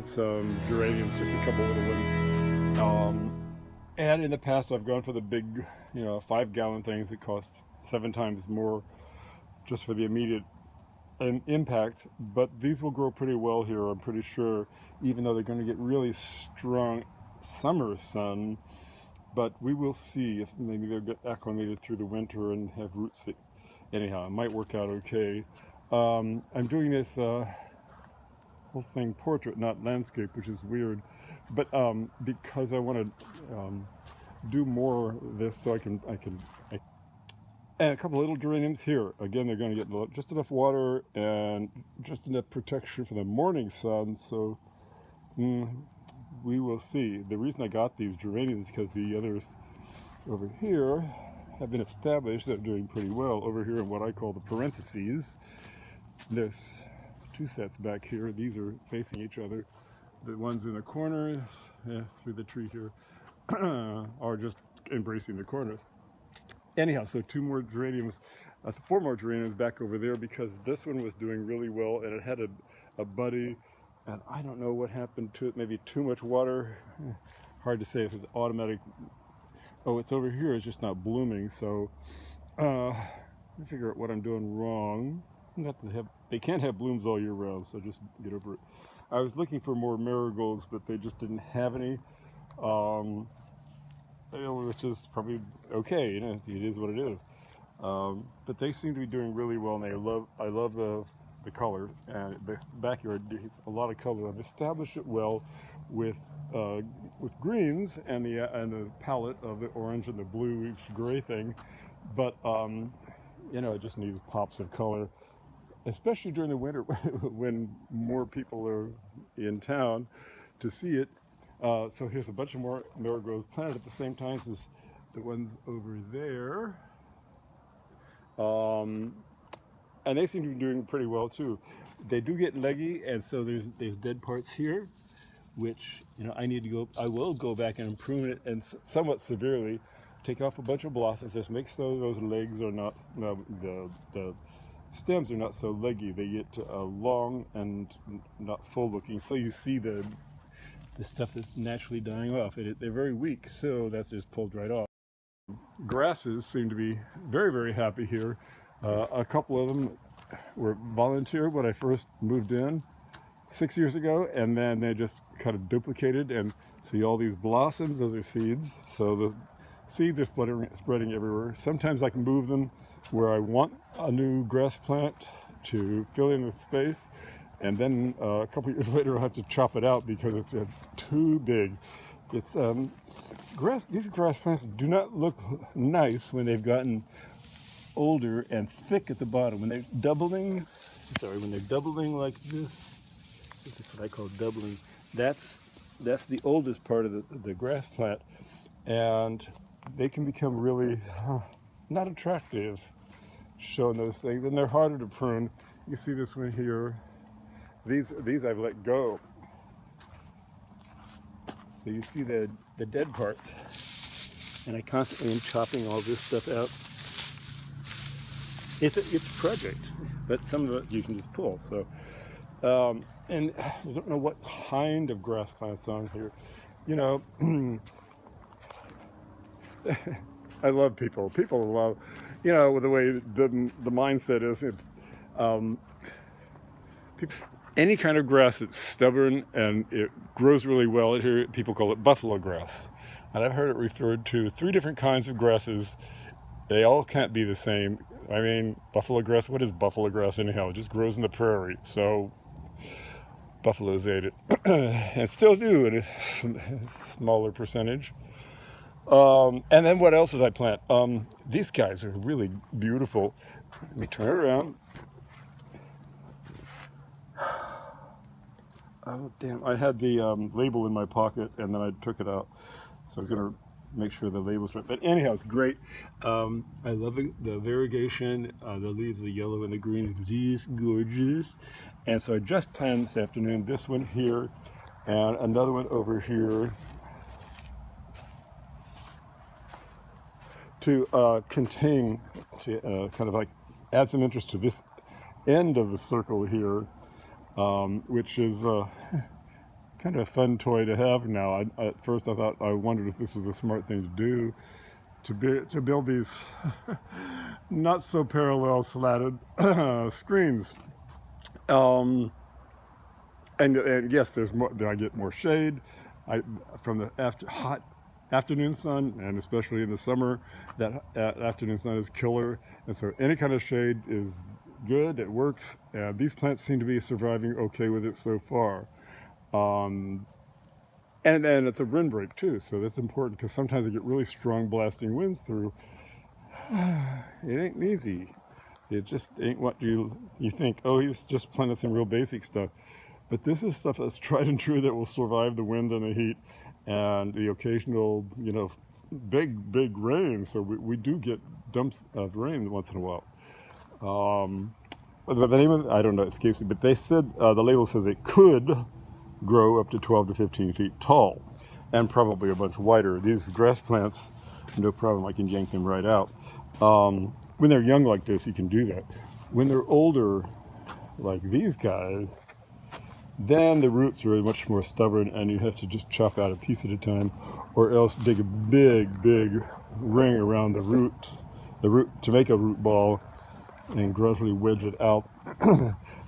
Some geraniums, just a couple little ones. And in the past, I've gone for the big, 5-gallon things that cost 7 times more just for the immediate impact. But these will grow pretty well here, I'm pretty sure, even though they're going to get really strong summer sun. But we will see if maybe they'll get acclimated through the winter and have roots that, anyhow, it might work out okay. I'm doing this whole thing portrait, not landscape, which is weird, but because I want to do more of this, so I can and a couple little geraniums here. Again, they're going to get just enough water and just enough protection from the morning sun, so we will see. The reason I got these geraniums is because the others over here have been established. They're doing pretty well over here in what I call the parentheses. There's 2 sets back here. These are facing each other. The ones in the corner, through the tree here, are just embracing the corners. Anyhow, so 2 more geraniums, 4 more geraniums back over there, because this one was doing really well and it had a buddy, and I don't know what happened to it. Maybe too much water. Hard to say if it's automatic. Oh, it's over here. It's just not blooming. So let me figure out what I'm doing wrong. They can't have blooms all year round, so just get over it. I was looking for more marigolds, but they just didn't have any, which is probably okay. It is what it is. But they seem to be doing really well, and I love the color, and the backyard has a lot of color. I've established it well with greens and the palette of the orange and the bluish gray thing, but it just needs pops of color, especially during the winter when more people are in town to see it. So here's a bunch of more marigolds planted at the same time as the ones over there. And they seem to be doing pretty well too. They do get leggy, and so there's dead parts here, which I will go back and prune it, and somewhat severely take off a bunch of blossoms. Just make so those legs are not the stems are not so leggy. They get long and not full looking, so you see the stuff that's naturally dying off. They're very weak, so that's just pulled right off. Grasses seem to be very, very happy here. A couple of them were volunteer when I first moved in. 6 years ago, and then they just kind of duplicated, and see all these blossoms, those are seeds. So the seeds are spreading everywhere. Sometimes I can move them where I want a new grass plant to fill in the space, and then a couple years later I'll have to chop it out because it's too big. It's these grass plants do not look nice when they've gotten older and thick at the bottom. When they're doubling, like this is what I call doubling. That's the oldest part of the grass plant, and they can become really not attractive showing those things, and they're harder to prune. You see this one here. These I've let go. So you see the dead parts, and I constantly am chopping all this stuff out. It's a project, but some of it you can just pull. So, and I don't know what kind of grass plants on here. You know, I love people. People love, you know, the way the mindset is. Any kind of grass that's stubborn and it grows really well, here people call it buffalo grass. And I've heard it referred to 3 different kinds of grasses. They all can't be the same. I mean, buffalo grass, what is buffalo grass anyhow? It just grows in the prairie. So buffaloes ate it and still do in a smaller percentage. And then what else did I plant? These guys are really beautiful. Let me turn it around. Oh, damn. I had the label in my pocket, and then I took it out. So I was going to make sure the label's right. But anyhow, it's great. I love the irrigation. The leaves, the yellow and the green, are just gorgeous. And so I just planted this afternoon this one here and another one over here to contain, to kind of like add some interest to this end of the circle here. Which is kind of a fun toy to have now. At first I wondered if this was a smart thing to do, to build these not so parallel slatted screens. And yes, there's more. I get more shade from the hot afternoon sun, and especially in the summer, that afternoon sun is killer. And so any kind of shade is good, it works, and these plants seem to be surviving okay with it so far. And it's a windbreak too, so that's important because sometimes you get really strong blasting winds through. It ain't easy. It just ain't what you think. Oh, he's just planted some real basic stuff, but this is stuff that's tried and true that will survive the wind and the heat and the occasional, you know, big rain. So we do get dumps of rain once in a while. The name of it, I don't know, it escapes me, but they said, the label says it could grow up to 12 to 15 feet tall and probably a bunch wider. These grass plants, no problem, I can yank them right out. When they're young like this, you can do that. When they're older, like these guys, then the roots are much more stubborn and you have to just chop out a piece at a time, or else dig a big ring around the root to make a root ball and gradually wedge it out.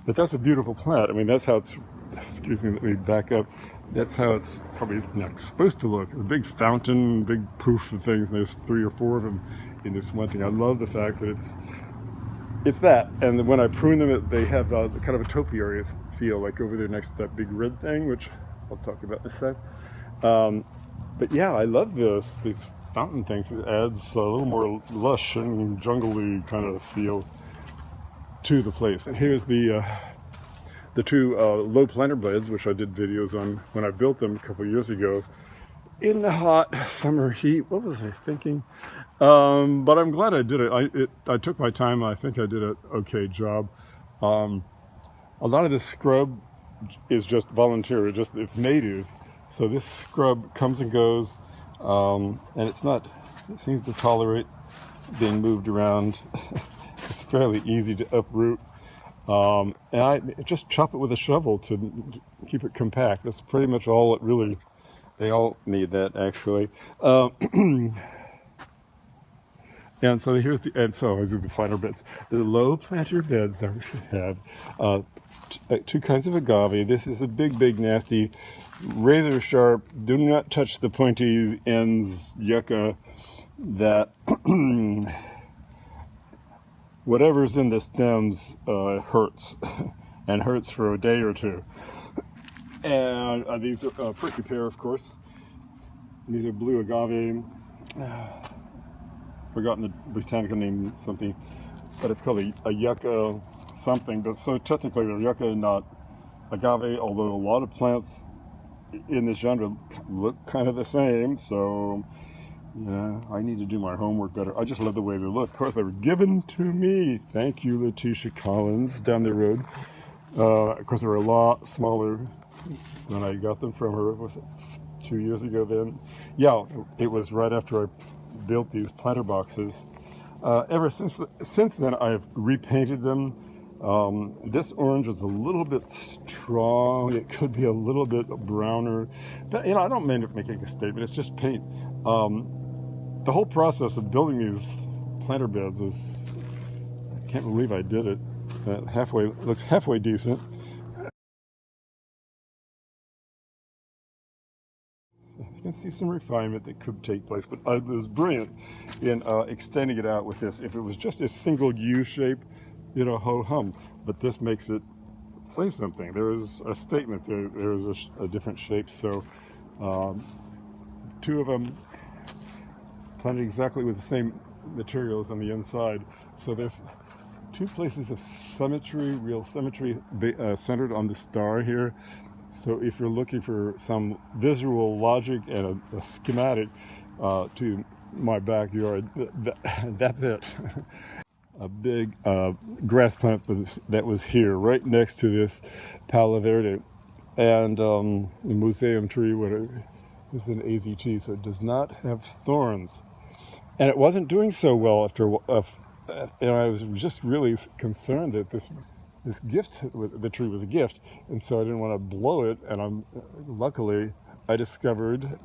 But that's a beautiful plant. I mean, that's how it's, excuse me, let me back up. That's how it's probably not supposed to look. A big fountain, big poof of things, and there's 3 or 4 of them in this one thing. I love the fact that it's that. And when I prune them, they have kind of a topiary feel, like over there next to that big red thing, which I'll talk about in a sec. But yeah, I love these fountain things. It adds a little more lush and jungly kind of feel to the place. And here's the 2 low planter beds, which I did videos on when I built them a couple years ago in the hot summer heat. What was I thinking? But I'm glad I did it. I took my time. I think I did an okay job. A lot of this scrub is just volunteer. It's native. So this scrub comes and goes, and it seems to tolerate being moved around. It's fairly easy to uproot. And I just chop it with a shovel to keep it compact. That's pretty much all it really, they all need that actually. And so here's the finer beds. The low planter beds that we have, two kinds of agave. This is a big, nasty, razor sharp, do not touch the pointy ends yucca that whatever's in the stems hurts, and hurts for a day or two. And these are prickly pear, of course. These are blue agave. Forgotten the botanical name, something, but it's called a yucca something. But so technically they're yucca, not agave, although a lot of plants in this genre look kind of the same. So yeah, I need to do my homework better. I just love the way they look. Of course, they were given to me. Thank you, Letitia Collins, down the road. Of course, they were a lot smaller when I got them from her. Was it 2 years ago then? Yeah, it was right after I built these planter boxes. Ever since then, I've repainted them. This orange is a little bit strong. It could be a little bit browner, but I don't mean making a statement. It's just paint. The whole process of building these planter beds is, I can't believe I did it. Looks halfway decent. You can see some refinement that could take place, but I was brilliant in extending it out with this. If it was just a single U shape, ho-hum. But this makes it say something. There is a statement. There is a different shape. So two of them planted exactly with the same materials on the inside. So there's two places of symmetry, real symmetry, centered on the star here. So if you're looking for some visual logic and a schematic to my backyard, that's it. A big grass plant that was here, right next to this Palo Verde, and the museum tree. This is an AZT, so it does not have thorns, and it wasn't doing so well after. I was just really concerned that this gift, the tree was a gift, and so I didn't want to blow it. And luckily I discovered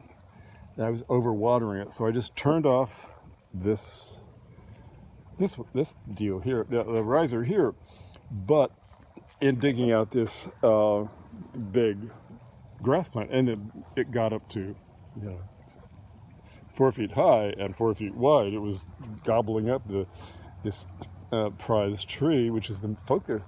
that I was overwatering it, so I just turned off this deal here, the riser here. But in digging out this big grass plant, and it got up to 4 feet high and 4 feet wide, it was gobbling up this prize tree, which is the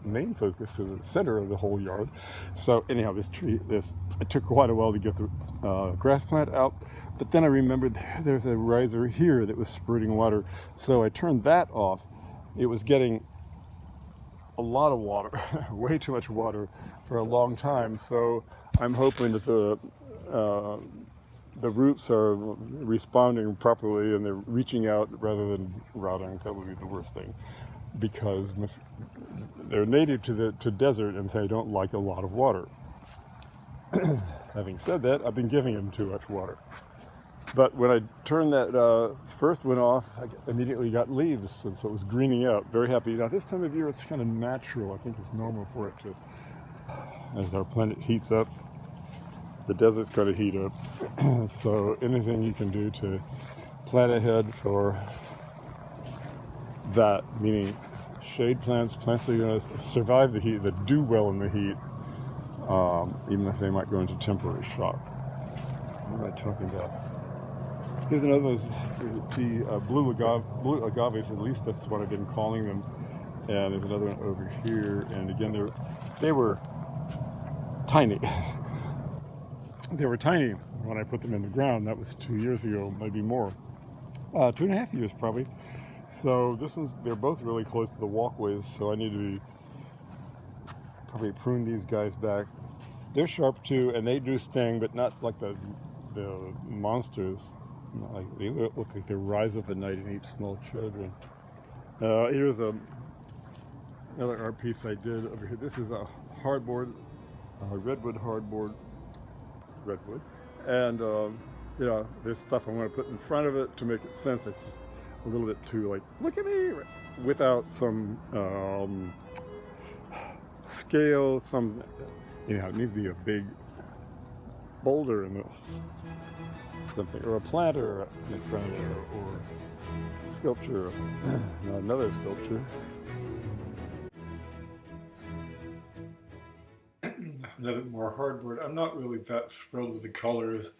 main focus of the center of the whole yard. So anyhow, it took quite a while to get the grass plant out, but then I remembered there's a riser here that was spurting water, so I turned that off. It was getting a lot of water, way too much water for a long time, so I'm hoping that the roots are responding properly and they're reaching out rather than rotting. That would be the worst thing, because they're native to desert and they don't like a lot of water. Having said that, I've been giving them too much water. But when I turned that first one off, I immediately got leaves, and so it was greening out. Very happy. Now this time of year, it's kind of natural. I think it's normal for it to, as our planet heats up, the desert's going to heat up. So anything you can do to plan ahead for that, meaning shade plants that are going to survive the heat, that do well in the heat, even if they might go into temporary shock. What am I talking about? Here's another of those blue agaves, at least that's what I've been calling them. And there's another one over here, and again, they were tiny. They were tiny when I put them in the ground. That was 2 years ago, maybe more. 2.5 years probably. So they're both really close to the walkways, so I need to probably prune these guys back. They're sharp too, and they do sting, but not like the monsters. Not like they look like they rise up at night and eat small children. Here's another art piece I did over here. This is a hardboard, redwood hardboard. Redwood, and this stuff I'm going to put in front of it to make it sense. It's a little bit too look at me, without some scale. It needs to be a big boulder and something, or a planter in front of it, or sculpture, another sculpture. another more hardboard. I'm not really that thrilled with the colors.